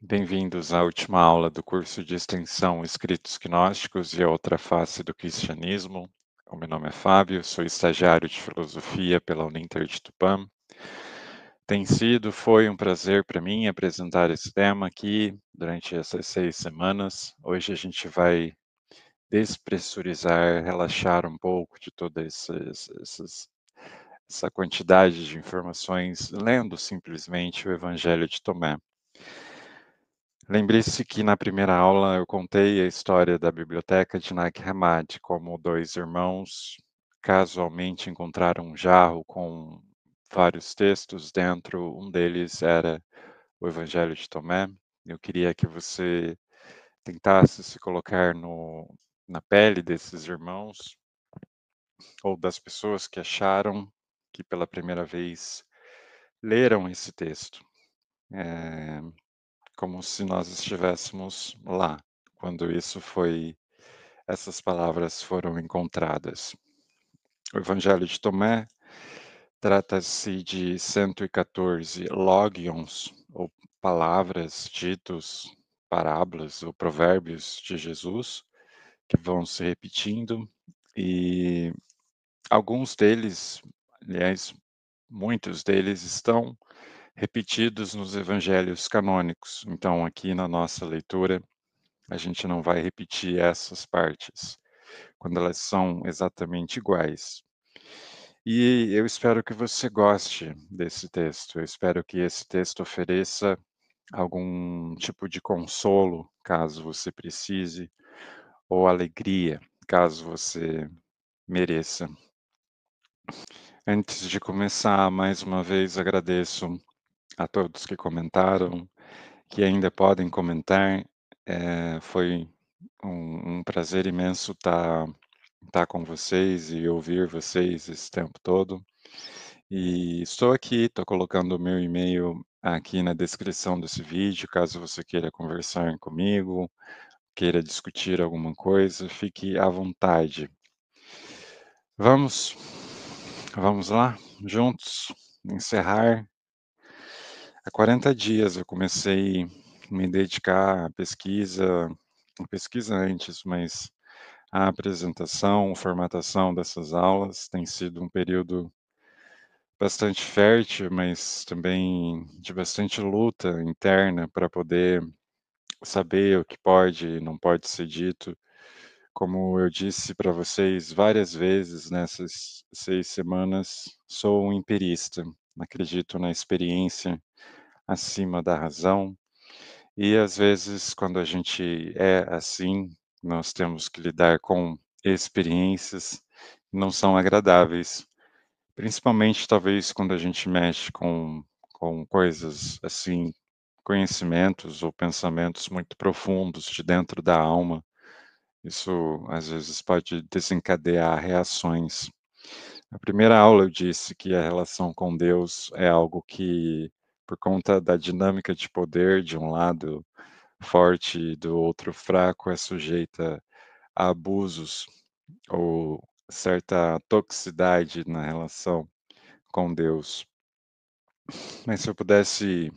Bem-vindos à última aula do curso de extensão Escritos Gnósticos e a Outra Face do Cristianismo. O meu nome é Fábio, sou estagiário de filosofia pela Uninter de Tupã. Foi um prazer para mim apresentar esse tema aqui durante essas 6 semanas. Hoje a gente vai despressurizar, relaxar um pouco de toda essa quantidade de informações, lendo simplesmente o Evangelho de Tomé. Lembre-se que na primeira aula eu contei a história da biblioteca de Nag Hammadi, como dois irmãos casualmente encontraram um jarro com vários textos dentro, um deles era o Evangelho de Tomé. Eu queria que você tentasse se colocar na pele desses irmãos ou das pessoas que acharam que pela primeira vez leram esse texto. Eh, Como se nós estivéssemos lá, quando essas palavras foram encontradas. O Evangelho de Tomé trata-se de 114 logions, ou palavras, ditos, parábolas ou provérbios de Jesus, que vão se repetindo, e alguns deles, aliás, muitos deles estão repetidos nos evangelhos canônicos. Então, aqui na nossa leitura, a gente não vai repetir essas partes, quando elas são exatamente iguais. E eu espero que você goste desse texto. Eu espero que esse texto ofereça algum tipo de consolo, caso você precise, ou alegria, caso você mereça. Antes de começar, mais uma vez agradeço a todos que comentaram, que ainda podem comentar. Foi um prazer imenso estar com vocês e ouvir vocês esse tempo todo. E estou aqui, estou colocando o meu e-mail aqui na descrição desse vídeo, caso você queira conversar comigo, queira discutir alguma coisa, fique à vontade. Vamos, vamos lá, juntos, encerrar. Há 40 dias eu comecei a me dedicar pesquisa antes, mas a apresentação, formatação dessas aulas tem sido um período bastante fértil, mas também de bastante luta interna para poder saber o que pode e não pode ser dito. Como eu disse para vocês várias vezes nessas 6 semanas, sou um empirista, acredito na experiência acima da razão, e às vezes, quando a gente é assim, nós temos que lidar com experiências que não são agradáveis, principalmente talvez quando a gente mexe com coisas assim, conhecimentos ou pensamentos muito profundos de dentro da alma. Isso às vezes pode desencadear reações. Na primeira aula eu disse que a relação com Deus é algo que, por conta da dinâmica de poder de um lado forte e do outro fraco, é sujeita a abusos ou certa toxicidade na relação com Deus. Mas se eu pudesse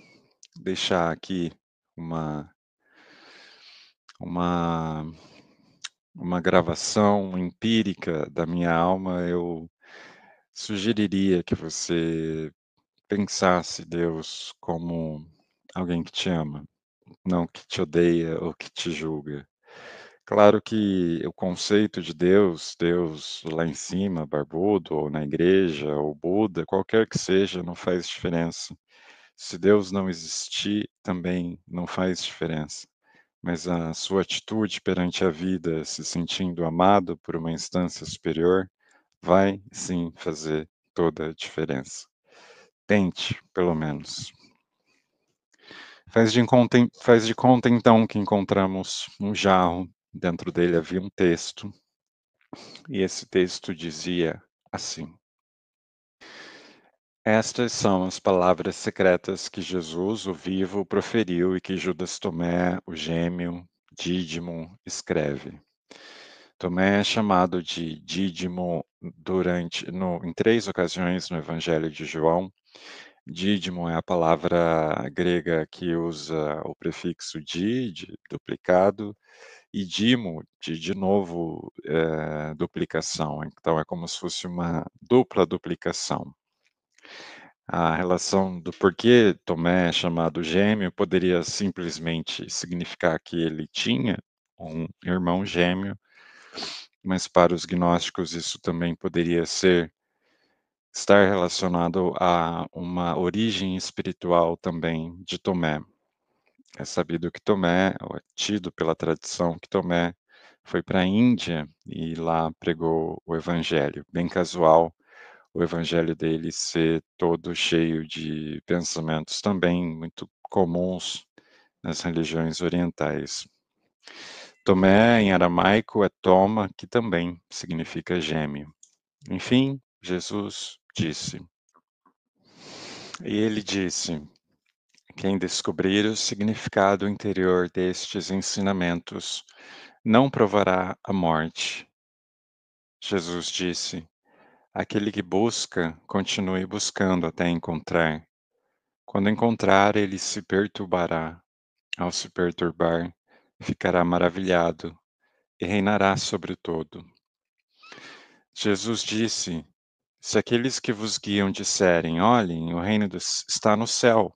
deixar aqui uma uma uma gravação empírica da minha alma, eu sugeriria que você pensasse Deus como alguém que te ama, não que te odeia ou que te julga. Claro que o conceito de Deus, Deus lá em cima, barbudo, ou na igreja, ou Buda, qualquer que seja, não faz diferença. Se Deus não existir, também não faz diferença. Mas a sua atitude perante a vida, se sentindo amado por uma instância superior, vai sim fazer toda a diferença. Tente, pelo menos. Faz de conta então que encontramos um jarro, dentro dele havia um texto, e esse texto dizia assim: Estas são as palavras secretas que Jesus, o vivo, proferiu e que Judas Tomé, o gêmeo, Dídimo, escreve. Tomé é chamado de Dídimo em 3 ocasiões no Evangelho de João, Dídimo é a palavra grega que usa o prefixo de duplicado, e dimo, de novo, duplicação. Então é como se fosse uma dupla duplicação. A relação do porquê Tomé é chamado gêmeo poderia simplesmente significar que ele tinha um irmão gêmeo, mas para os gnósticos isso também poderia estar relacionado a uma origem espiritual também de Tomé. É sabido que Tomé, ou é tido pela tradição que Tomé foi para a Índia e lá pregou o evangelho, bem casual, o evangelho dele ser todo cheio de pensamentos também muito comuns nas religiões orientais. Tomé, em aramaico, é Toma, que também significa gêmeo. Enfim, Jesus disse. E ele disse: quem descobrir o significado interior destes ensinamentos não provará a morte. Jesus disse: aquele que busca, continue buscando até encontrar. Quando encontrar, ele se perturbará. Ao se perturbar, ficará maravilhado e reinará sobre o todo. Jesus disse: se aqueles que vos guiam disserem, olhem, o reino está no céu,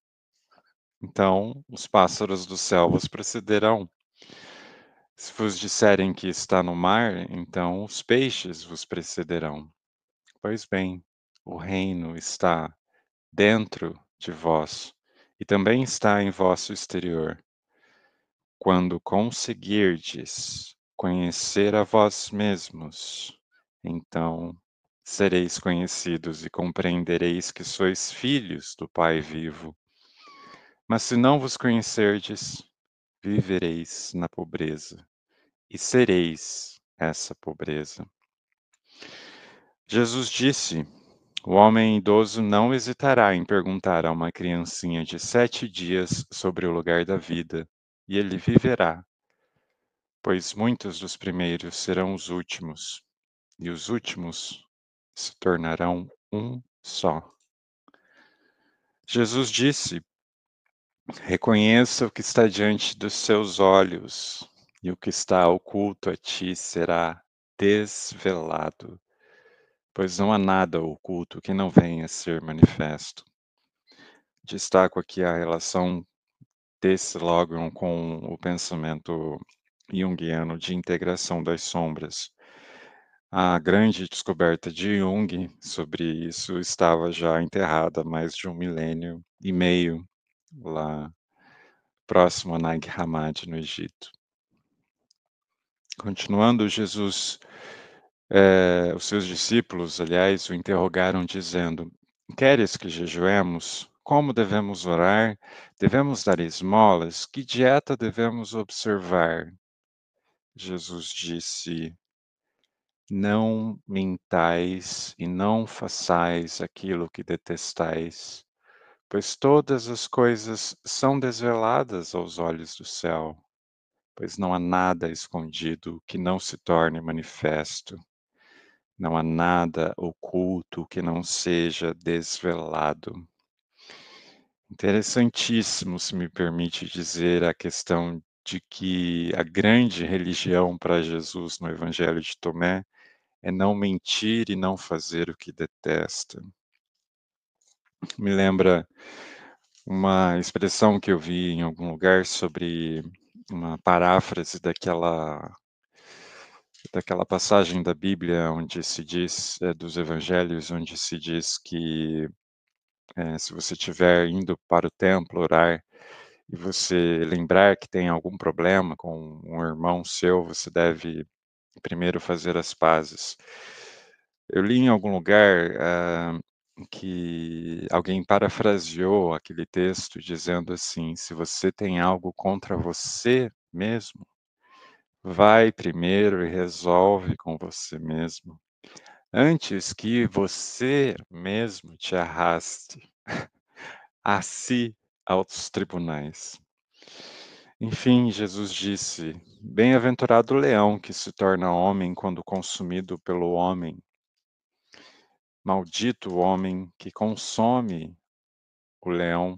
então os pássaros do céu vos precederão. Se vos disserem que está no mar, então os peixes vos precederão. Pois bem, o reino está dentro de vós e também está em vosso exterior. Quando conseguirdes conhecer a vós mesmos, então sereis conhecidos e compreendereis que sois filhos do Pai vivo. Mas se não vos conhecerdes, vivereis na pobreza e sereis essa pobreza. Jesus disse: o homem idoso não hesitará em perguntar a uma criancinha de 7 dias sobre o lugar da vida, e ele viverá, pois muitos dos primeiros serão os últimos, e os últimos se tornarão um só. Jesus disse: reconheça o que está diante dos seus olhos, e o que está oculto a ti será desvelado, pois não há nada oculto que não venha a ser manifesto. Destaco aqui a relação desse Logan com o pensamento junguiano de integração das sombras. A grande descoberta de Jung sobre isso estava já enterrada há mais de 1,5 milênio, lá próximo a Nag Hammadi, no Egito. Continuando, Jesus, os seus discípulos, aliás, o interrogaram dizendo: queres que jejuemos? Como devemos orar? Devemos dar esmolas? Que dieta devemos observar? Jesus disse: não mintais e não façais aquilo que detestais, pois todas as coisas são desveladas aos olhos do céu, pois não há nada escondido que não se torne manifesto, não há nada oculto que não seja desvelado. Interessantíssimo, se me permite dizer, a questão de que a grande religião para Jesus no Evangelho de Tomé é não mentir e não fazer o que detesta. Me lembra uma expressão que eu vi em algum lugar sobre uma paráfrase daquela passagem da Bíblia onde se diz, dos evangelhos, onde se diz que, se você estiver indo para o templo orar e você lembrar que tem algum problema com um irmão seu, você deve primeiro fazer as pazes. Eu li em algum lugar, que alguém parafraseou aquele texto dizendo assim: "Se você tem algo contra você mesmo, vai primeiro e resolve com você mesmo, antes que você mesmo te arraste a si aos tribunais." Enfim, Jesus disse: "Bem-aventurado o leão que se torna homem quando consumido pelo homem. Maldito o homem que consome o leão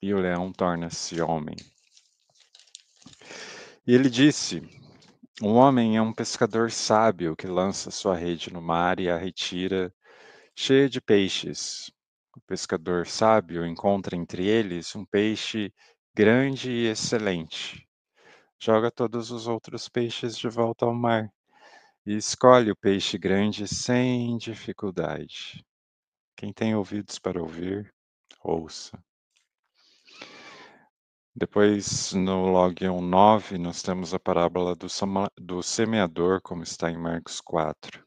e o leão torna-se homem. E ele disse: um homem é um pescador sábio que lança sua rede no mar e a retira cheia de peixes. O pescador sábio encontra entre eles um peixe grande e excelente. Joga todos os outros peixes de volta ao mar e escolhe o peixe grande sem dificuldade. Quem tem ouvidos para ouvir, ouça. Depois, no log 9, nós temos a parábola do semeador, como está em Marcos 4.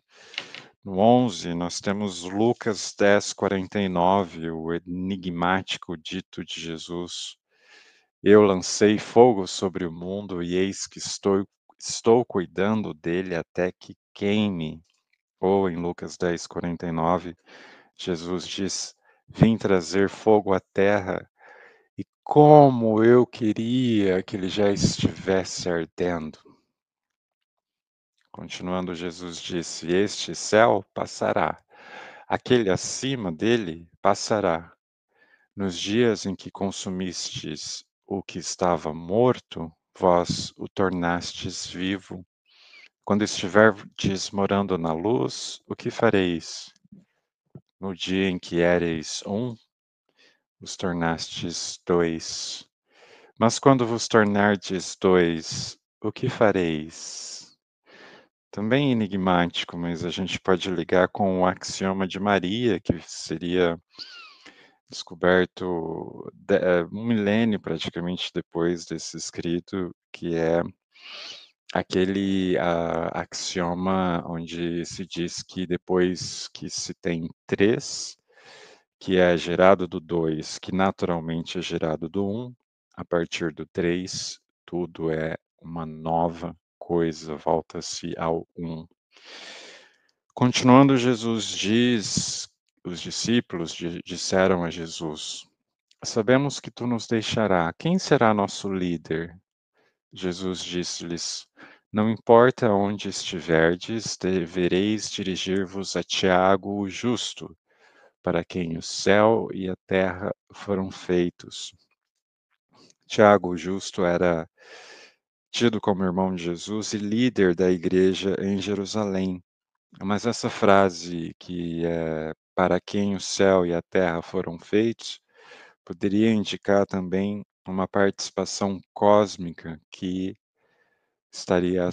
No 11, nós temos Lucas 10:49, o enigmático dito de Jesus: Eu lancei fogo sobre o mundo e eis que estou cuidando dele até que queime. Ou em Lucas 10:49, Jesus diz: Vim trazer fogo à terra e como eu queria que ele já estivesse ardendo. Continuando, Jesus disse: Este céu passará, aquele acima dele passará. Nos dias em que consumistes o que estava morto, vós o tornastes vivo. Quando estiverdes morando na luz, o que fareis? No dia em que éreis um, vos tornastes dois. Mas quando vos tornardes dois, o que fareis? Também enigmático, mas a gente pode ligar com o axioma de Maria, que seria descoberto um milênio praticamente depois desse escrito, que é aquele axioma onde se diz que depois que se tem três, que é gerado do 2, que naturalmente é gerado do um, a partir do 3, tudo é uma nova coisa, volta-se ao um. Continuando, Jesus diz, os discípulos disseram a Jesus: Sabemos que tu nos deixará. Quem será nosso líder? Jesus disse-lhes: Não importa onde estiverdes, devereis dirigir-vos a Tiago, o justo, para quem o céu e a terra foram feitos. Tiago, o justo, era tido como irmão de Jesus e líder da igreja em Jerusalém. Mas essa frase, que é para quem o céu e a terra foram feitos, poderia indicar também uma participação cósmica que estaria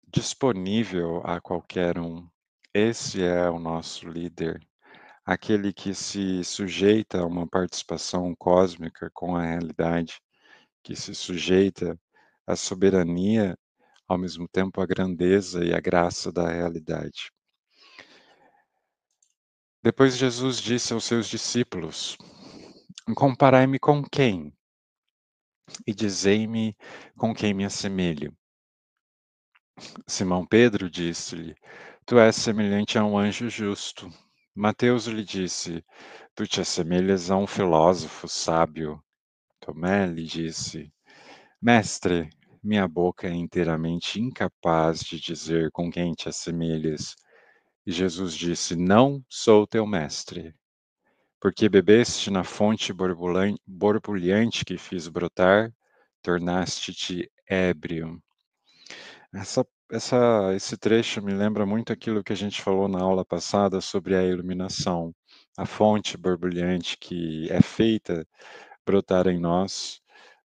disponível a qualquer um. Esse é o nosso líder, aquele que se sujeita a uma participação cósmica com a realidade, que se sujeita à soberania, ao mesmo tempo à grandeza e à graça da realidade. Depois Jesus disse aos seus discípulos: Comparai-me com quem? E dizei-me com quem me assemelho. Simão Pedro disse-lhe: Tu és semelhante a um anjo justo. Mateus lhe disse: Tu te assemelhas a um filósofo sábio. Tomé lhe disse: Mestre, minha boca é inteiramente incapaz de dizer com quem te assemelhas. E Jesus disse: Não sou teu mestre, porque bebeste na fonte borbulhante que fiz brotar, tornaste-te ébrio. Esse trecho me lembra muito aquilo que a gente falou na aula passada sobre a iluminação. A fonte borbulhante que é feita brotar em nós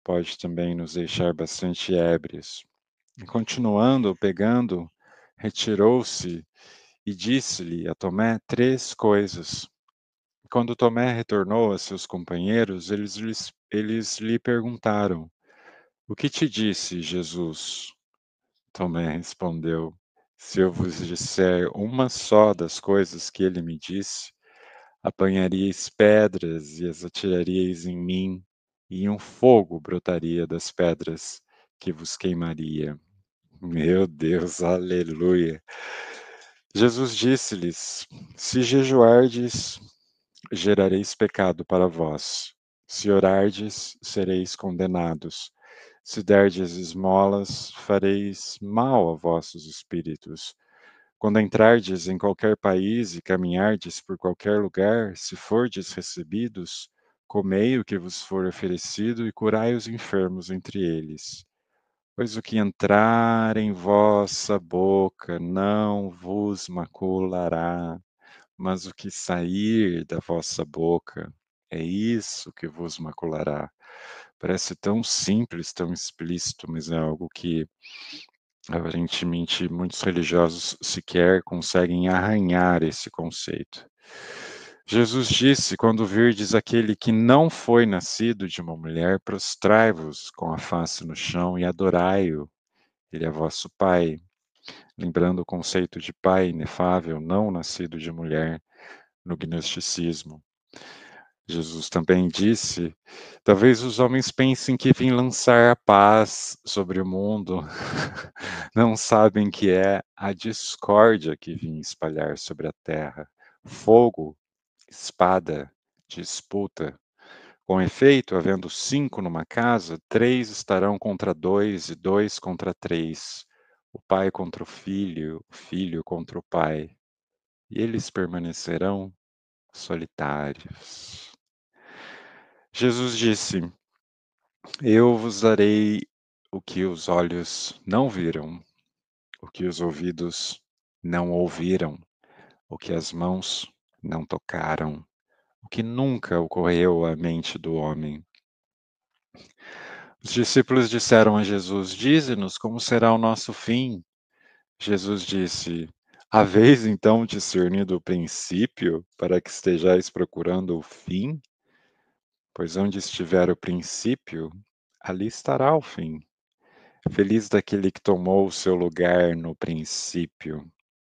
pode também nos deixar bastante ébrios. E continuando, pegando, retirou-se e disse-lhe a Tomé três coisas. Quando Tomé retornou a seus companheiros, eles lhe perguntaram: O que te disse Jesus? Tomé respondeu: Se eu vos disser uma só das coisas que ele me disse, apanharíeis pedras e as atiraríeis em mim, e um fogo brotaria das pedras que vos queimaria. Meu Deus, aleluia! Jesus disse-lhes: Se jejuardes, gerareis pecado para vós. Se orardes, sereis condenados. Se derdes esmolas, fareis mal a vossos espíritos. Quando entrardes em qualquer país e caminhardes por qualquer lugar, se fordes recebidos, Comei o que vos for oferecido e curai os enfermos entre eles. Pois o que entrar em vossa boca não vos maculará, mas o que sair da vossa boca, é isso que vos maculará. Parece tão simples, tão explícito, mas é algo que aparentemente muitos religiosos sequer conseguem arranhar esse conceito. Jesus disse: quando virdes aquele que não foi nascido de uma mulher, prostrai-vos com a face no chão e adorai-o. Ele é vosso Pai. Lembrando o conceito de pai inefável, não nascido de mulher, no gnosticismo. Jesus também disse: talvez os homens pensem que vim lançar a paz sobre o mundo. Não sabem que é a discórdia que vim espalhar sobre a terra. Fogo, espada, disputa. Com efeito, havendo 5 numa casa, 3 estarão contra 2 e 2 contra 3. O pai contra o filho contra o pai. E eles permanecerão solitários. Jesus disse: eu vos darei o que os olhos não viram, o que os ouvidos não ouviram, o que as mãos não tocaram, o que nunca ocorreu à mente do homem. Os discípulos disseram a Jesus: dize-nos como será o nosso fim. Jesus disse: haveis então discernido o princípio para que estejais procurando o fim? Pois onde estiver o princípio, ali estará o fim. Feliz daquele que tomou o seu lugar no princípio.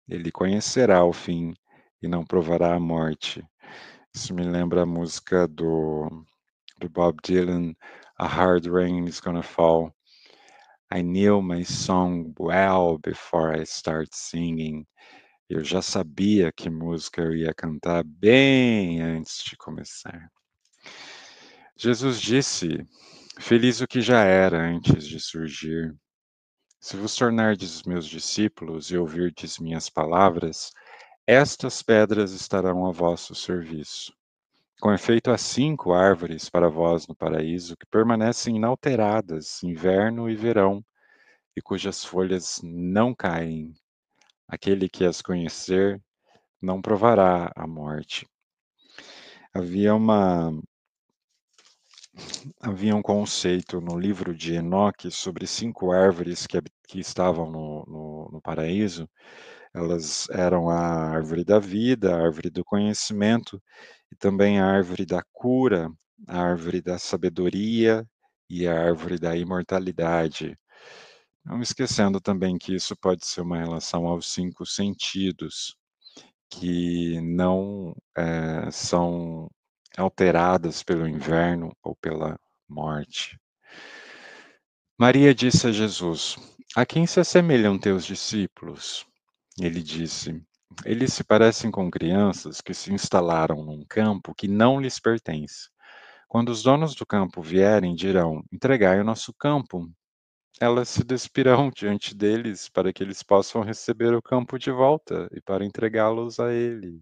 Ele conhecerá o fim e não provará a morte. Isso me lembra a música do Bob Dylan, A Hard Rain is Gonna Fall. I knew my song well before I start singing. Eu já sabia que música eu ia cantar bem antes de começar. Jesus disse: feliz o que já era antes de surgir. Se vos tornardes meus discípulos e ouvirdes minhas palavras, estas pedras estarão a vosso serviço. Com efeito, há 5 árvores para vós no paraíso que permanecem inalteradas, inverno e verão, e cujas folhas não caem. Aquele que as conhecer não provará a morte. Havia uma Havia um conceito no livro de Enoque sobre 5 árvores que estavam no paraíso. Elas eram a árvore da vida, a árvore do conhecimento e também a árvore da cura, a árvore da sabedoria e a árvore da imortalidade. Não esquecendo também que isso pode ser uma relação aos 5 sentidos, que não, são alteradas pelo inverno ou pela morte. Maria disse a Jesus: a quem se assemelham teus discípulos? Ele disse: eles se parecem com crianças que se instalaram num campo que não lhes pertence. Quando os donos do campo vierem, dirão: entregai o nosso campo. Elas se despirão diante deles para que eles possam receber o campo de volta e para entregá-los a ele.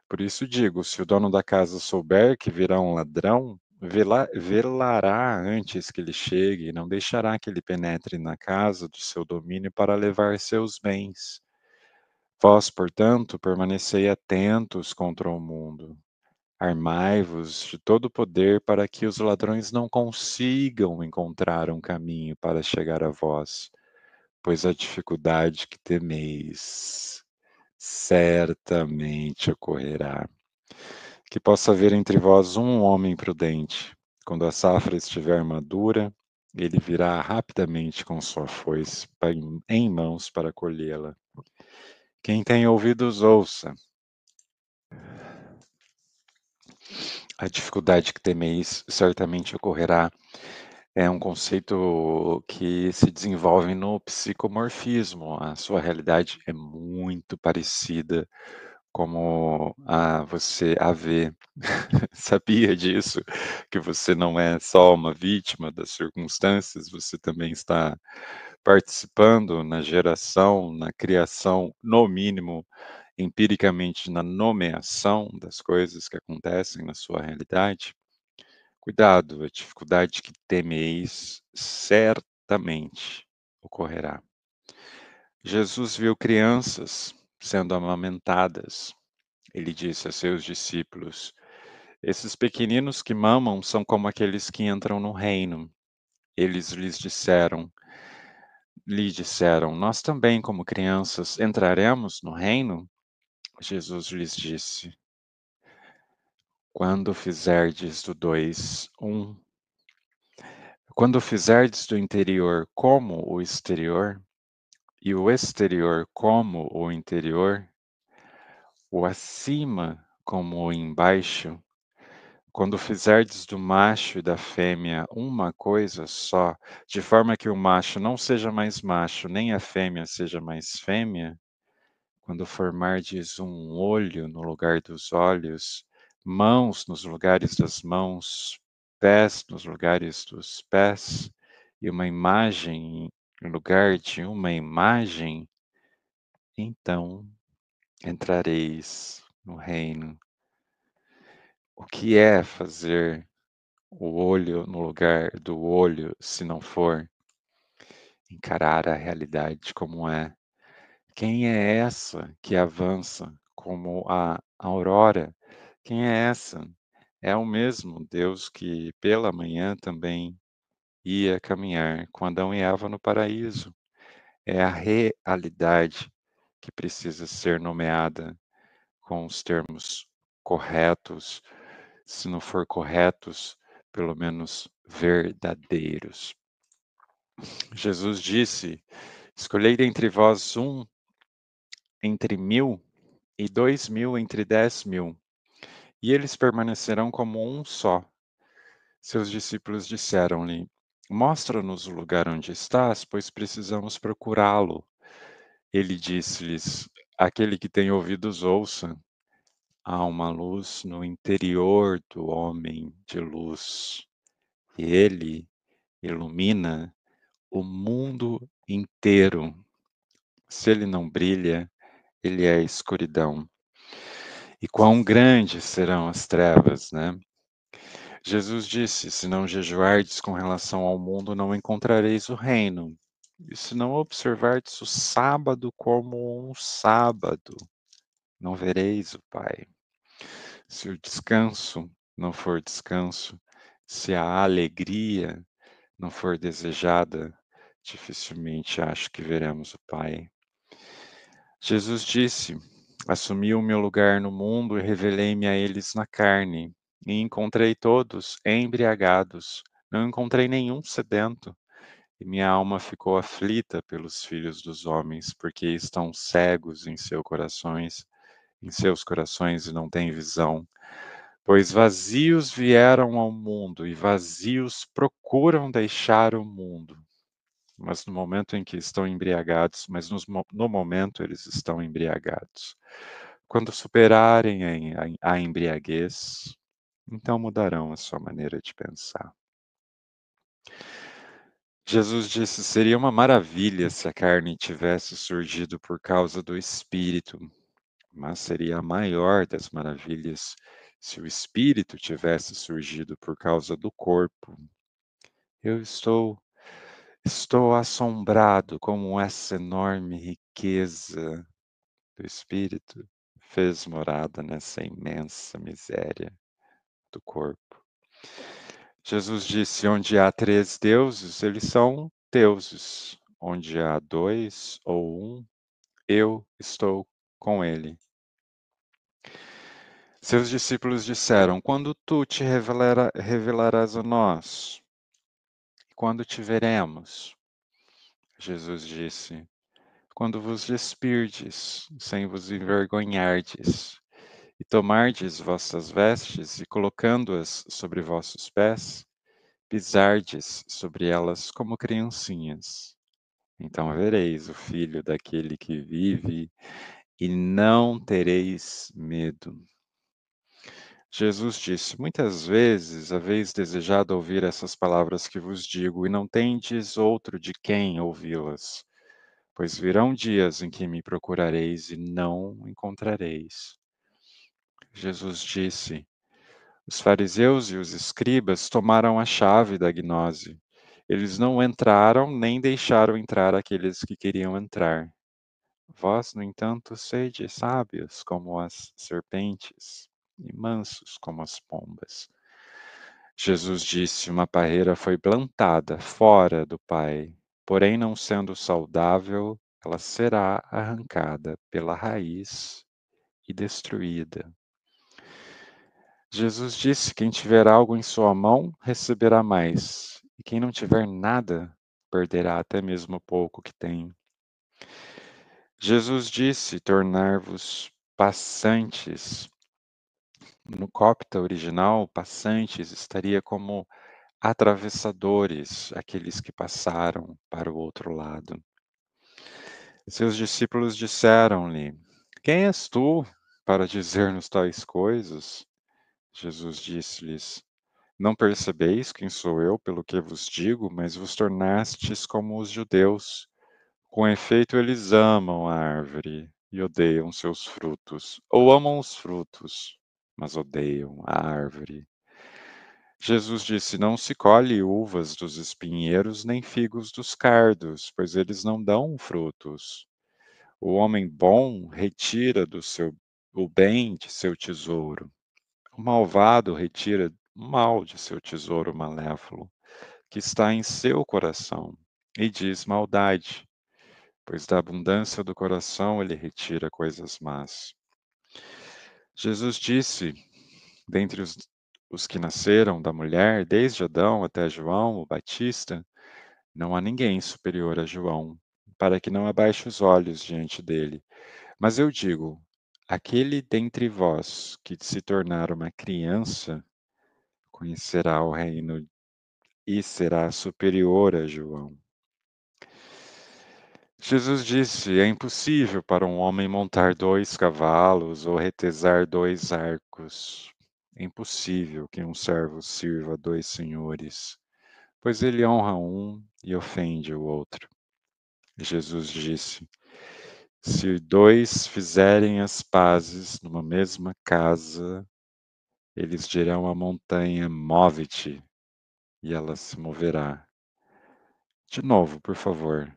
Por isso digo: se o dono da casa souber que virá um ladrão, velará antes que ele chegue e não deixará que ele penetre na casa do seu domínio para levar seus bens. Vós, portanto, permanecei atentos contra o mundo. Armai-vos de todo o poder para que os ladrões não consigam encontrar um caminho para chegar a vós, pois a dificuldade que temeis certamente ocorrerá. Que possa haver entre vós um homem prudente. Quando a safra estiver madura, ele virá rapidamente com sua foice em mãos para colhê-la. Quem tem ouvidos, ouça. A dificuldade que temeis certamente ocorrerá. É um conceito que se desenvolve no psicomorfismo. A sua realidade é muito parecida como você a vê. Sabia disso? Que você não é só uma vítima das circunstâncias, você também está participando na geração, na criação, no mínimo, empiricamente, na nomeação das coisas que acontecem na sua realidade. Cuidado, a dificuldade que temeis certamente ocorrerá. Jesus viu crianças sendo amamentadas. Ele disse a seus discípulos: Esses pequeninos que mamam são como aqueles que entram no reino. Eles lhe disseram: Nós também, como crianças, entraremos no reino? Jesus lhes disse: Quando fizerdes do dois um, quando fizerdes do interior como o exterior, e o exterior como o interior, o acima como o embaixo, quando fizerdes do macho e da fêmea uma coisa só, de forma que o macho não seja mais macho, nem a fêmea seja mais fêmea, quando formardes um olho no lugar dos olhos, mãos nos lugares das mãos, pés nos lugares dos pés, e uma imagem em lugar de uma imagem, então entrareis no reino. O que é fazer o olho no lugar do olho, se não for encarar a realidade como é? Quem é essa que avança como a aurora? Quem é essa? É o mesmo Deus que pela manhã também ia caminhar com Adão e Eva no paraíso. É a realidade que precisa ser nomeada com os termos corretos, se não for corretos, pelo menos verdadeiros. Jesus disse: Escolhei dentre vós um entre 1000 e 2000 entre 10.000, e eles permanecerão como um só. Seus discípulos disseram-lhe: Mostra-nos o lugar onde estás, pois precisamos procurá-lo. Ele disse-lhes: Aquele que tem ouvidos, ouça. Há uma luz no interior do homem de luz, e ele ilumina o mundo inteiro. Se ele não brilha, ele é escuridão. E quão grandes serão as trevas, né? Jesus disse: Se não jejuardes com relação ao mundo, não encontrareis o reino. E se não observardes o sábado como um sábado, não vereis o Pai. Se o descanso não for descanso, se a alegria não for desejada, dificilmente acho que veremos o Pai. Jesus disse: Assumi o meu lugar no mundo e revelei-me a eles na carne, e encontrei todos embriagados, não encontrei nenhum sedento, e minha alma ficou aflita pelos filhos dos homens, porque estão cegos em seus corações e não têm visão. Pois vazios vieram ao mundo e vazios procuram deixar o mundo. Mas no momento em que estão embriagados, no momento eles estão embriagados. Quando superarem a embriaguez, então mudarão a sua maneira de pensar. Jesus disse: Seria uma maravilha se a carne tivesse surgido por causa do espírito, mas seria a maior das maravilhas se o espírito tivesse surgido por causa do corpo. Eu estou assombrado como essa enorme riqueza do espírito fez morada nessa imensa miséria do corpo. Jesus disse: Onde há 3 deuses, eles são deuses. Onde há 2 ou um, eu estou com ele. Seus discípulos disseram: Quando tu te revelarás a nós? Quando te veremos? Jesus disse: Quando vos despirdes, sem vos envergonhardes, e tomardes vossas vestes e colocando-as sobre vossos pés, pisardes sobre elas como criancinhas. Então vereis o Filho daquele que vive e não tereis medo. Jesus disse: Muitas vezes haveis desejado ouvir essas palavras que vos digo, e não tendes outro de quem ouvi-las. Pois virão dias em que me procurareis e não encontrareis. Jesus disse: Os fariseus e os escribas tomaram a chave da gnose. Eles não entraram nem deixaram entrar aqueles que queriam entrar. Vós, no entanto, sede sábios como as serpentes e mansos como as pombas. Jesus disse: uma parreira foi plantada fora do Pai, porém, não sendo saudável, ela será arrancada pela raiz e destruída. Jesus disse: quem tiver algo em sua mão, receberá mais, e quem não tiver nada, perderá até mesmo o pouco que tem. Jesus disse: tornar-vos passantes. No copta original, passantes estaria como atravessadores, aqueles que passaram para o outro lado. Seus discípulos disseram-lhe: quem és tu para dizer-nos tais coisas? Jesus disse-lhes: não percebeis quem sou eu pelo que vos digo, mas vos tornastes como os judeus. Com efeito, eles amam a árvore e odeiam seus frutos, ou amam os frutos, mas odeiam a árvore. Jesus disse: não se colhe uvas dos espinheiros, nem figos dos cardos, pois eles não dão frutos. O homem bom retira do seu o bem de seu tesouro. O malvado retira o mal de seu tesouro malévolo, que está em seu coração, e diz maldade, pois da abundância do coração ele retira coisas más. Jesus disse: dentre os que nasceram da mulher, desde Adão até João, o Batista, não há ninguém superior a João, para que não abaixe os olhos diante dele. Mas eu digo: aquele dentre vós que se tornar uma criança, conhecerá o reino e será superior a João. Jesus disse: é impossível para um homem montar 2 cavalos ou retesar 2 arcos. É impossível que um servo sirva a 2 senhores, pois ele honra um e ofende o outro. Jesus disse: se 2 fizerem as pazes numa mesma casa, eles dirão à montanha: move-te, e ela se moverá. De novo, por favor.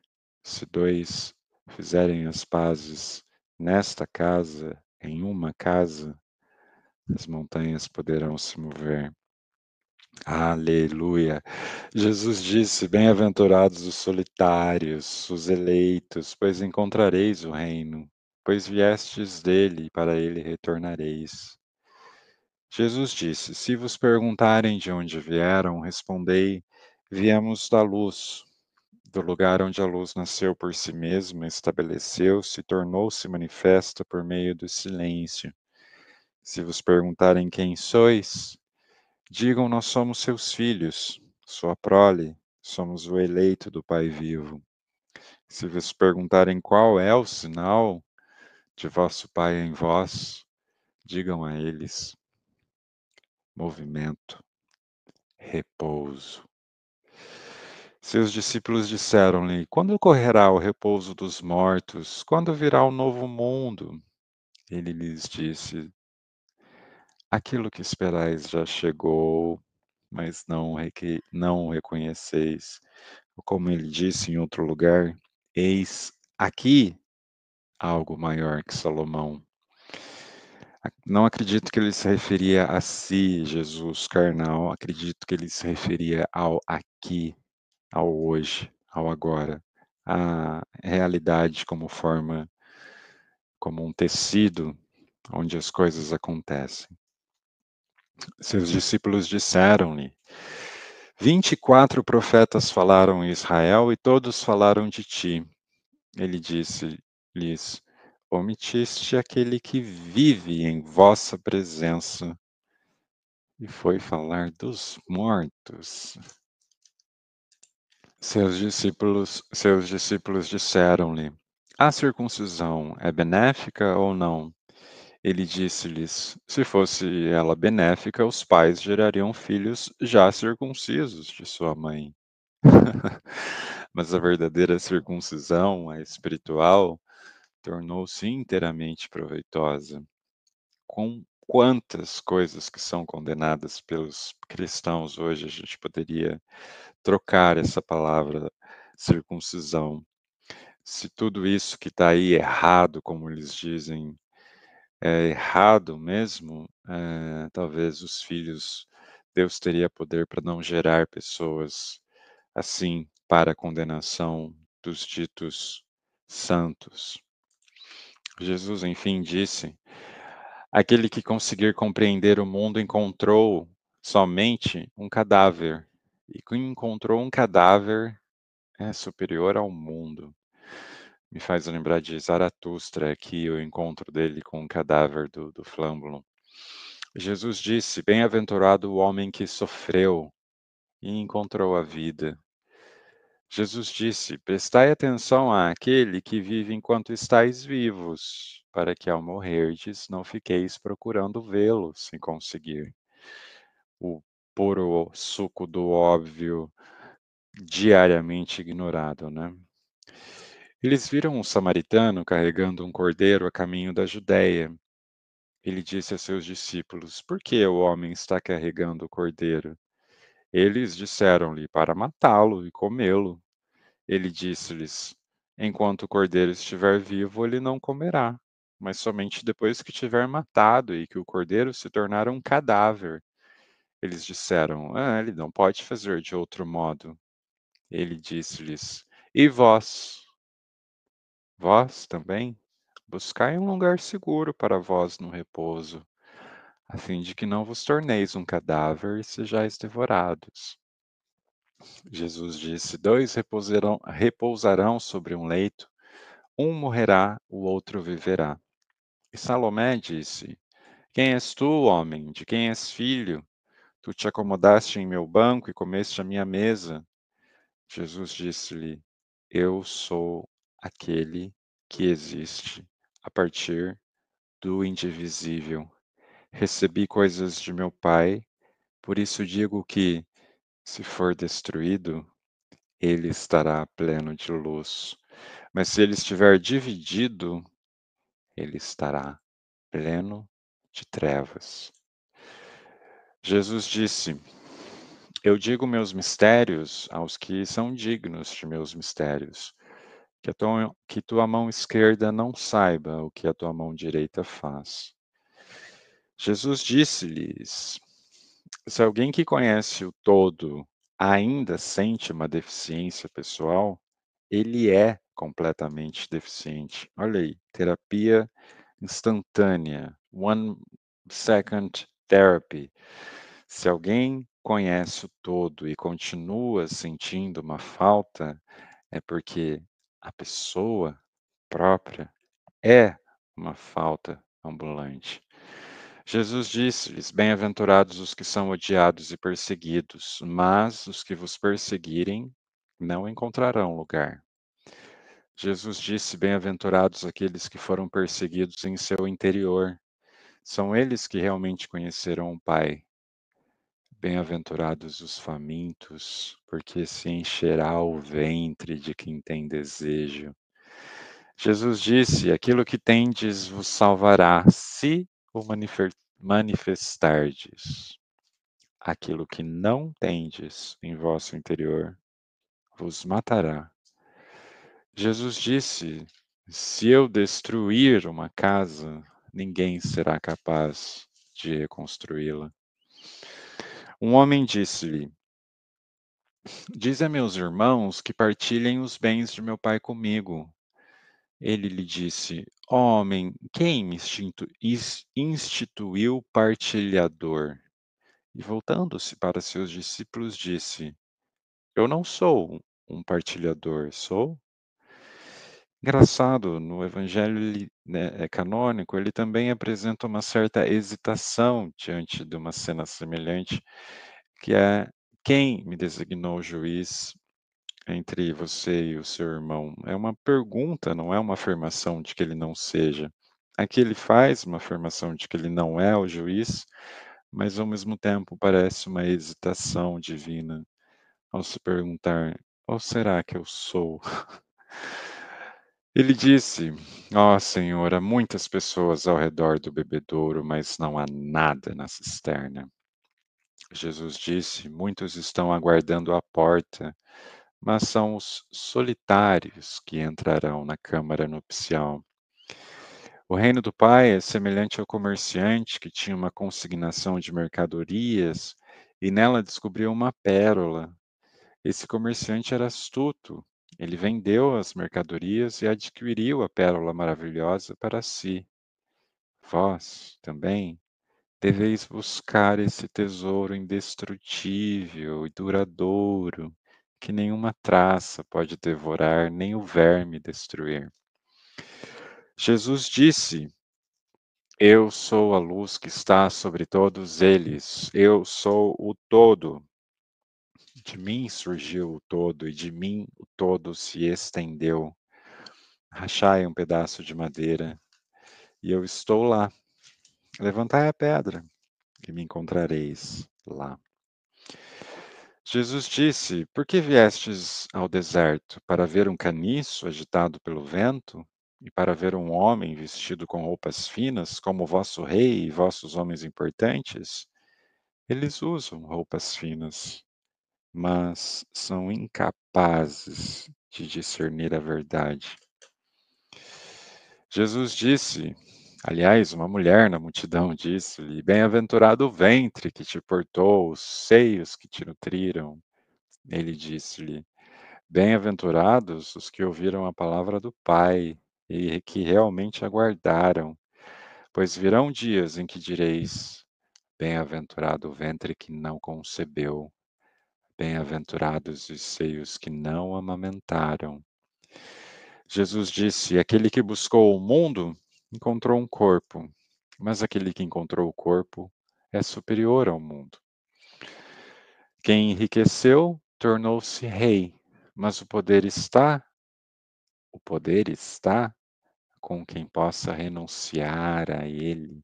Se 2 fizerem as pazes nesta casa, em uma casa, as montanhas poderão se mover. Aleluia! Jesus disse: bem-aventurados os solitários, os eleitos, pois encontrareis o reino, pois viestes dele e para ele retornareis. Jesus disse: se vos perguntarem de onde vieram, respondei: viemos da luz. Do lugar onde a luz nasceu por si mesma, estabeleceu-se e tornou-se manifesta por meio do silêncio. Se vos perguntarem quem sois, digam: nós somos seus filhos, sua prole, somos o eleito do Pai vivo. Se vos perguntarem qual é o sinal de vosso Pai em vós, digam a eles: movimento, repouso. Seus discípulos disseram-lhe: quando ocorrerá o repouso dos mortos? Quando virá o novo mundo? Ele lhes disse: aquilo que esperais já chegou, mas não o reconheceis. Como ele disse em outro lugar: eis aqui algo maior que Salomão. Não acredito que ele se referia a si, Jesus carnal, acredito que ele se referia ao aqui, ao hoje, ao agora, à realidade como forma, como um tecido onde as coisas acontecem. Seus discípulos disseram-lhe: 24 profetas falaram em Israel e todos falaram de ti. Ele disse-lhes: omitiste aquele que vive em vossa presença e foi falar dos mortos. Seus discípulos disseram-lhe: a circuncisão é benéfica ou não? Ele disse-lhes: se fosse ela benéfica, os pais gerariam filhos já circuncisos de sua mãe. Mas a verdadeira circuncisão, a espiritual, tornou-se inteiramente proveitosa. quantas coisas que são condenadas pelos cristãos hoje, a gente poderia trocar essa palavra circuncisão. Se tudo isso que está aí errado, como eles dizem, é errado mesmo, talvez os filhos Deus teria poder para não gerar pessoas assim para a condenação dos ditos santos. Jesus, enfim, disse: aquele que conseguir compreender o mundo encontrou somente um cadáver, e quem encontrou um cadáver é superior ao mundo. Me faz lembrar de Zaratustra, aqui o encontro dele com o cadáver do Flâmbulo. Jesus disse: bem-aventurado o homem que sofreu e encontrou a vida. Jesus disse: prestai atenção àquele que vive enquanto estáis vivos, para que ao morrerdes não fiqueis procurando vê-lo sem conseguir. O puro suco do óbvio diariamente ignorado, né? Eles viram um samaritano carregando um cordeiro a caminho da Judéia. Ele disse a seus discípulos: por que o homem está carregando o cordeiro? Eles disseram-lhe: para matá-lo e comê-lo. Ele disse-lhes: enquanto o cordeiro estiver vivo, ele não comerá, mas somente depois que tiver matado e que o cordeiro se tornar um cadáver. Eles disseram: ele não pode fazer de outro modo. Ele disse-lhes: e vós? Vós também? Buscai um lugar seguro para vós no repouso, a fim de que não vos torneis um cadáver e sejais devorados. Jesus disse: dois repousarão sobre um leito, um morrerá, o outro viverá. E Salomé disse: quem és tu, homem? De quem és filho? Tu te acomodaste em meu banco e comeste à minha mesa. Jesus disse-lhe: eu sou aquele que existe a partir do indivisível. Recebi coisas de meu Pai, por isso digo que, se for destruído, ele estará pleno de luz. Mas se ele estiver dividido, ele estará pleno de trevas. Jesus disse: eu digo meus mistérios aos que são dignos de meus mistérios, que tua mão esquerda não saiba o que a tua mão direita faz. Jesus disse-lhes: se alguém que conhece o todo ainda sente uma deficiência pessoal, ele é completamente deficiente. Olha aí, terapia instantânea, 1 second therapy. Se alguém conhece o todo e continua sentindo uma falta, é porque a pessoa própria é uma falta ambulante. Jesus disse-lhes: bem-aventurados os que são odiados e perseguidos, mas os que vos perseguirem não encontrarão lugar. Jesus disse: bem-aventurados aqueles que foram perseguidos em seu interior, são eles que realmente conheceram o Pai. Bem-aventurados os famintos, porque se encherá o ventre de quem tem desejo. Jesus disse: aquilo que tendes vos salvará, se o manifestardes. Aquilo que não tendes em vosso interior vos matará. Jesus disse: se eu destruir uma casa, ninguém será capaz de reconstruí-la. Um homem disse-lhe: dize a meus irmãos que partilhem os bens de meu pai comigo. Ele lhe disse: homem, quem me instituiu partilhador? E voltando-se para seus discípulos, disse: eu não sou um partilhador, sou? Engraçado, no evangelho canônico, ele também apresenta uma certa hesitação diante de uma cena semelhante, que é: quem me designou juiz entre você e o seu irmão? É uma pergunta, não é uma afirmação de que ele não seja. Aqui ele faz uma afirmação de que ele não é o juiz, mas ao mesmo tempo parece uma hesitação divina ao se perguntar: ou será que eu sou? Ele disse: Ó Senhor, há muitas pessoas ao redor do bebedouro, mas não há nada na cisterna. Jesus disse: Muitos estão aguardando à porta, mas são os solitários que entrarão na câmara nupcial. O reino do Pai é semelhante ao comerciante que tinha uma consignação de mercadorias e nela descobriu uma pérola. Esse comerciante era astuto. Ele vendeu as mercadorias e adquiriu a pérola maravilhosa para si. Vós também deveis buscar esse tesouro indestrutível e duradouro, que nenhuma traça pode devorar, nem o verme destruir. Jesus disse: Eu sou a luz que está sobre todos eles. Eu sou o todo. De mim surgiu o todo, e de mim o todo se estendeu. Rachai um pedaço de madeira, e eu estou lá. Levantai a pedra, e me encontrareis lá. Jesus disse: Por que viestes ao deserto? Para ver um caniço agitado pelo vento? E para ver um homem vestido com roupas finas, como vosso rei e vossos homens importantes? Eles usam roupas finas, mas são incapazes de discernir a verdade. Jesus disse, aliás, uma mulher na multidão disse-lhe: Bem-aventurado o ventre que te portou, os seios que te nutriram. Ele disse-lhe: Bem-aventurados os que ouviram a palavra do Pai e que realmente aguardaram, pois virão dias em que direis: Bem-aventurado o ventre que não concebeu, bem-aventurados os seios que não amamentaram. Jesus disse: Aquele que buscou o mundo encontrou um corpo, mas aquele que encontrou o corpo é superior ao mundo. Quem enriqueceu tornou-se rei, mas o poder está com quem possa renunciar a ele.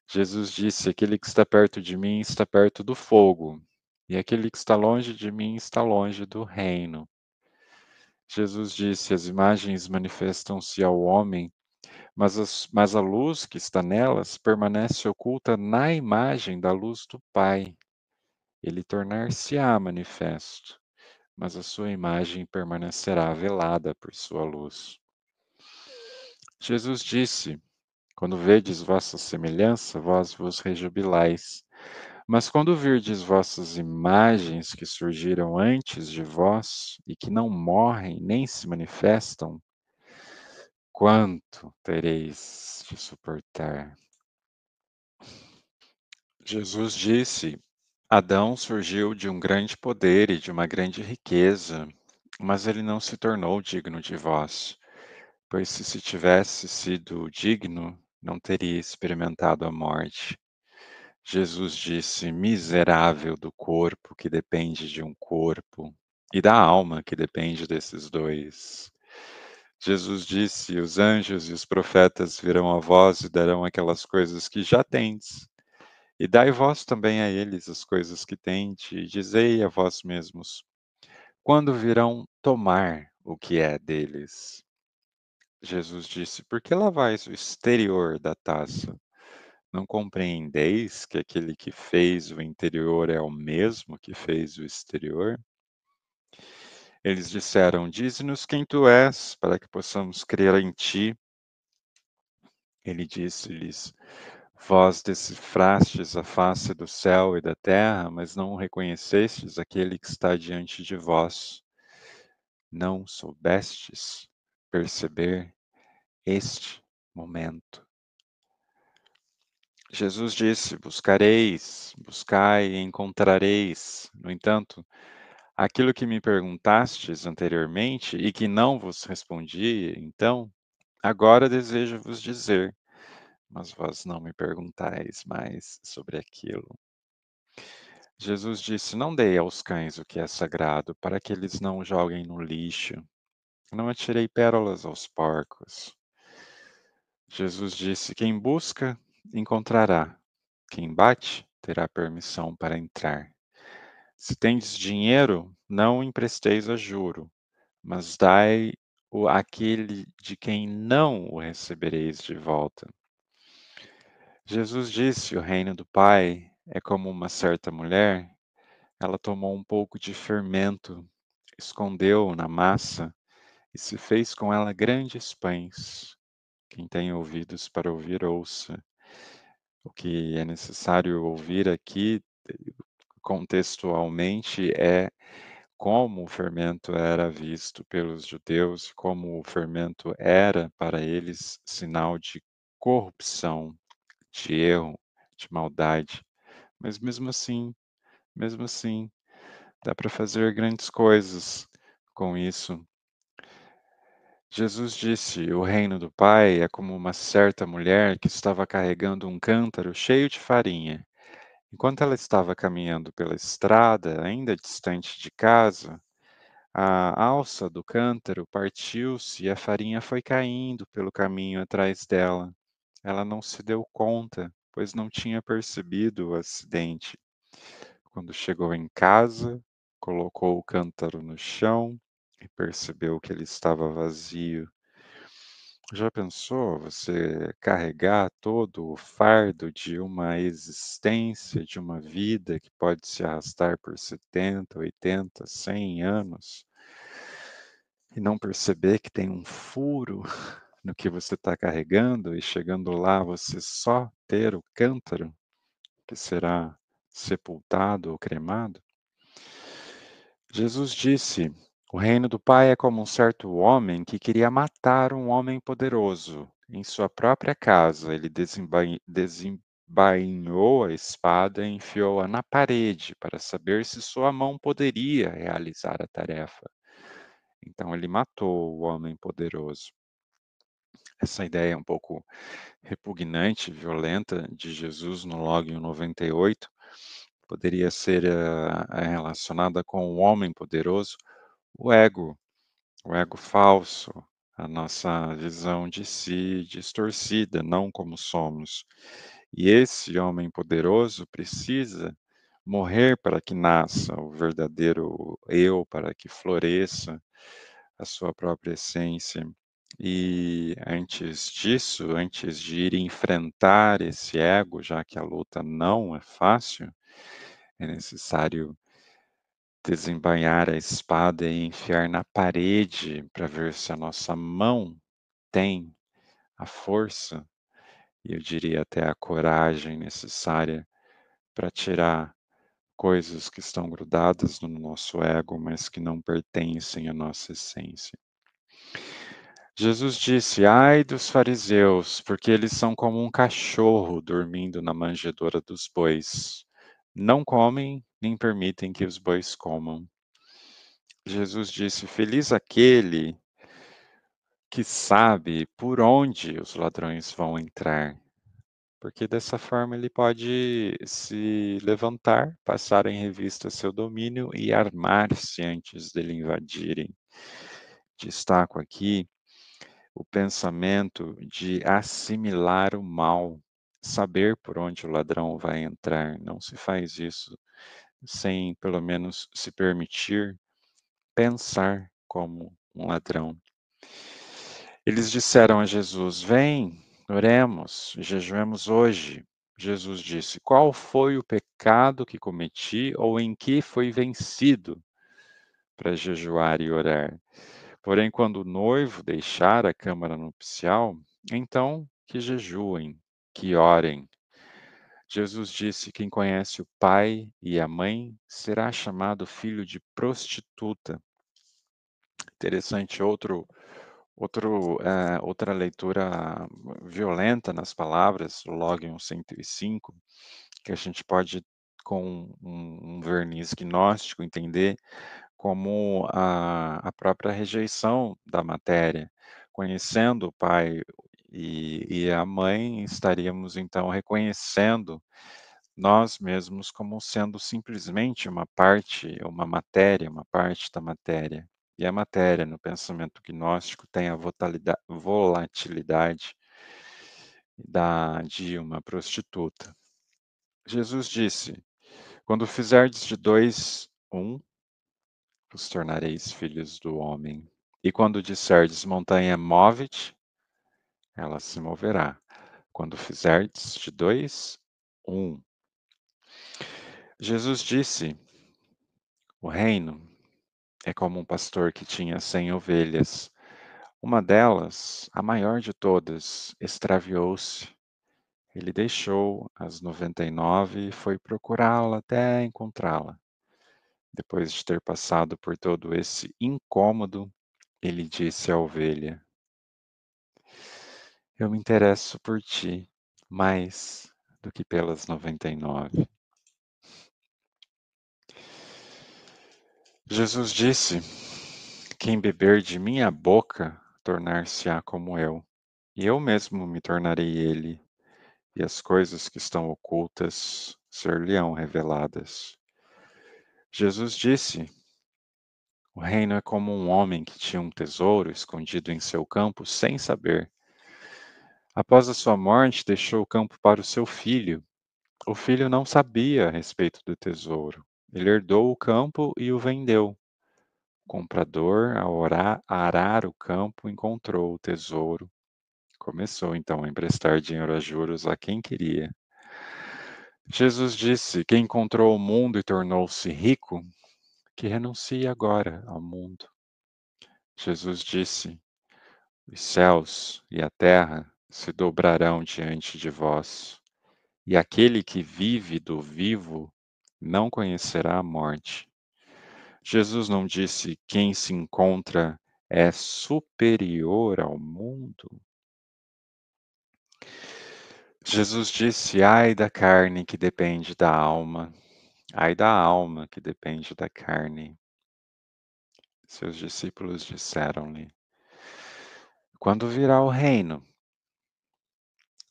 Jesus disse: Aquele que está perto de mim está perto do fogo, e aquele que está longe de mim está longe do reino. Jesus disse: As imagens manifestam-se ao homem, mas a luz que está nelas permanece oculta na imagem da luz do Pai. Ele tornar-se-á manifesto, mas a sua imagem permanecerá velada por sua luz. Jesus disse: Quando vedes vossa semelhança, vós vos rejubilais. Mas quando virdes vossas imagens que surgiram antes de vós e que não morrem nem se manifestam, quanto tereis de suportar? Jesus disse: Adão surgiu de um grande poder e de uma grande riqueza, mas ele não se tornou digno de vós, pois se tivesse sido digno, não teria experimentado a morte. Jesus disse: Miserável do corpo que depende de um corpo, e da alma que depende desses dois. Jesus disse: Os anjos e os profetas virão a vós e darão aquelas coisas que já tendes. E dai vós também a eles as coisas que tendes, e dizei a vós mesmos: Quando virão tomar o que é deles? Jesus disse: Por que lavais o exterior da taça? Não compreendeis que aquele que fez o interior é o mesmo que fez o exterior? Eles disseram: Dize-nos quem tu és, para que possamos crer em ti. Ele disse-lhes: Vós decifrastes a face do céu e da terra, mas não reconhecestes aquele que está diante de vós. Não soubestes perceber este momento. Jesus disse: Buscareis, buscai e encontrareis. No entanto, aquilo que me perguntastes anteriormente e que não vos respondi, então, agora desejo vos dizer, mas vós não me perguntais mais sobre aquilo. Jesus disse: Não dei aos cães o que é sagrado, para que eles não o joguem no lixo. Não atirei pérolas aos porcos. Jesus disse: Quem busca, encontrará. Quem bate, terá permissão para entrar. Se tendes dinheiro, não o empresteis a juro, mas dai aquele de quem não o recebereis de volta. Jesus disse: o reino do Pai é como uma certa mulher. Ela tomou um pouco de fermento, escondeu na massa e se fez com ela grandes pães. Quem tem ouvidos para ouvir, ouça. O que é necessário ouvir aqui, contextualmente, é como o fermento era visto pelos judeus, como o fermento era para eles sinal de corrupção, de erro, de maldade. Mas mesmo assim, dá para fazer grandes coisas com isso. Jesus disse: o reino do Pai é como uma certa mulher que estava carregando um cântaro cheio de farinha. Enquanto ela estava caminhando pela estrada, ainda distante de casa, a alça do cântaro partiu-se e a farinha foi caindo pelo caminho atrás dela. Ela não se deu conta, pois não tinha percebido o acidente. Quando chegou em casa, colocou o cântaro no chão e percebeu que ele estava vazio. Já pensou você carregar todo o fardo de uma existência, de uma vida que pode se arrastar por 70, 80, 100 anos e não perceber que tem um furo no que você está carregando e chegando lá você só ter o cântaro que será sepultado ou cremado? Jesus disse: o reino do Pai é como um certo homem que queria matar um homem poderoso. Em sua própria casa, ele desembainhou a espada e enfiou-a na parede para saber se sua mão poderia realizar a tarefa. Então ele matou o homem poderoso. Essa ideia é um pouco repugnante, violenta de Jesus no Login 98 poderia ser relacionada com o homem poderoso, o ego. O ego falso, a nossa visão de si distorcida, não como somos. E esse homem poderoso precisa morrer para que nasça o verdadeiro eu, para que floresça a sua própria essência. E antes disso, antes de ir enfrentar esse ego, já que a luta não é fácil, é necessário desembainhar a espada e enfiar na parede para ver se a nossa mão tem a força e eu diria até a coragem necessária para tirar coisas que estão grudadas no nosso ego, mas que não pertencem à nossa essência. Jesus disse: ai dos fariseus, porque eles são como um cachorro dormindo na manjedoura dos bois. Não comem, nem permitem que os bois comam. Jesus disse: feliz aquele que sabe por onde os ladrões vão entrar, porque dessa forma ele pode se levantar, passar em revista seu domínio e armar-se antes dele invadirem. Destaco aqui o pensamento de assimilar o mal, saber por onde o ladrão vai entrar. Não se faz isso sem, pelo menos, se permitir pensar como um ladrão. Eles disseram a Jesus: vem, oremos, jejuemos hoje. Jesus disse: qual foi o pecado que cometi ou em que fui vencido para jejuar e orar? Porém, quando o noivo deixar a câmara nupcial, então que jejuem, que orem. Jesus disse: quem conhece o pai e a mãe será chamado filho de prostituta. Interessante, outra leitura violenta nas palavras, o Login 105, que a gente pode, com um verniz gnóstico, entender como a própria rejeição da matéria. Conhecendo o pai e a mãe, estaríamos então reconhecendo nós mesmos como sendo simplesmente uma parte, uma matéria, uma parte da matéria. E a matéria, no pensamento gnóstico, tem a volatilidade de uma prostituta. Jesus disse: quando fizerdes de dois um, vos tornareis filhos do homem. E quando disserdes: montanha, move-te, ela se moverá. Quando fizerdes de 2, 1. Jesus disse: o reino é como um pastor que tinha 100 ovelhas. Uma delas, a maior de todas, extraviou-se. Ele deixou as 99 e foi procurá-la até encontrá-la. Depois de ter passado por todo esse incômodo, ele disse à ovelha: eu me interesso por ti mais do que pelas 99. Jesus disse: quem beber de minha boca tornar-se-á como eu, e eu mesmo me tornarei ele, e as coisas que estão ocultas ser-lhe-ão reveladas. Jesus disse: o reino é como um homem que tinha um tesouro escondido em seu campo sem saber. Após a sua morte, deixou o campo para o seu filho. O filho não sabia a respeito do tesouro. Ele herdou o campo e o vendeu. O comprador, ao arar o campo, encontrou o tesouro. Começou então a emprestar dinheiro a juros a quem queria. Jesus disse: quem encontrou o mundo e tornou-se rico, que renuncie agora ao mundo. Jesus disse: os céus e a terra se dobrarão diante de vós, e aquele que vive do vivo não conhecerá a morte. Jesus não disse: quem se encontra é superior ao mundo. Jesus disse: ai da carne que depende da alma, ai da alma que depende da carne. Seus discípulos disseram-lhe: quando virá o reino?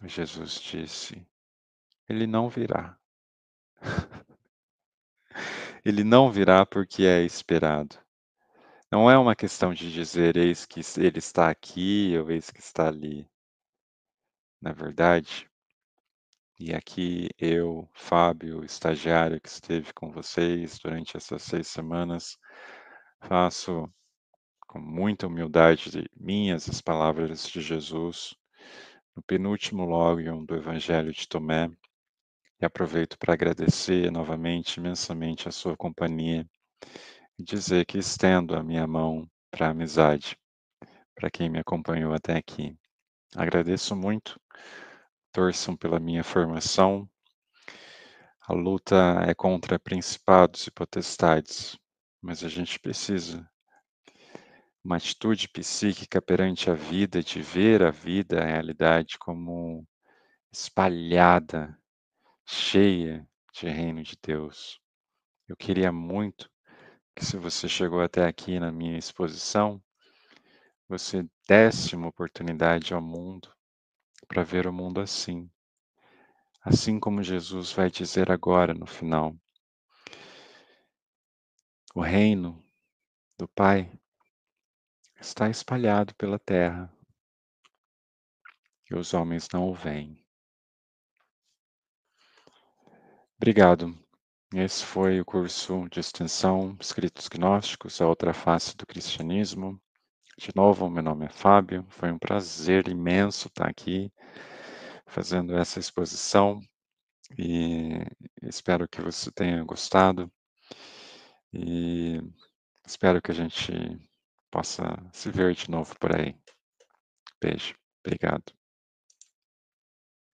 Jesus disse: ele não virá. Ele não virá porque é esperado. Não é uma questão de dizer: eis que ele está aqui ou eis que está ali. Na verdade, e aqui eu, Fábio, estagiário que esteve com vocês durante essas 6 semanas, faço com muita humildade de minhas as palavras de Jesus no penúltimo lógion do Evangelho de Tomé, e aproveito para agradecer novamente imensamente a sua companhia e dizer que estendo a minha mão para a amizade, para quem me acompanhou até aqui. Agradeço muito, torçam pela minha formação. A luta é contra principados e potestades, mas a gente precisa uma atitude psíquica perante a vida, de ver a vida, a realidade como espalhada, cheia de reino de Deus. Eu queria muito que, se você chegou até aqui na minha exposição, você desse uma oportunidade ao mundo para ver o mundo assim como Jesus vai dizer agora no final. O reino do Pai está espalhado pela terra e os homens não o veem. Obrigado. Esse foi o curso de extensão Escritos Gnósticos, a outra face do cristianismo. De novo, meu nome é Fábio. Foi um prazer imenso estar aqui fazendo essa exposição e espero que você tenha gostado e espero que a gente possa se ver de novo por aí. Beijo. Obrigado.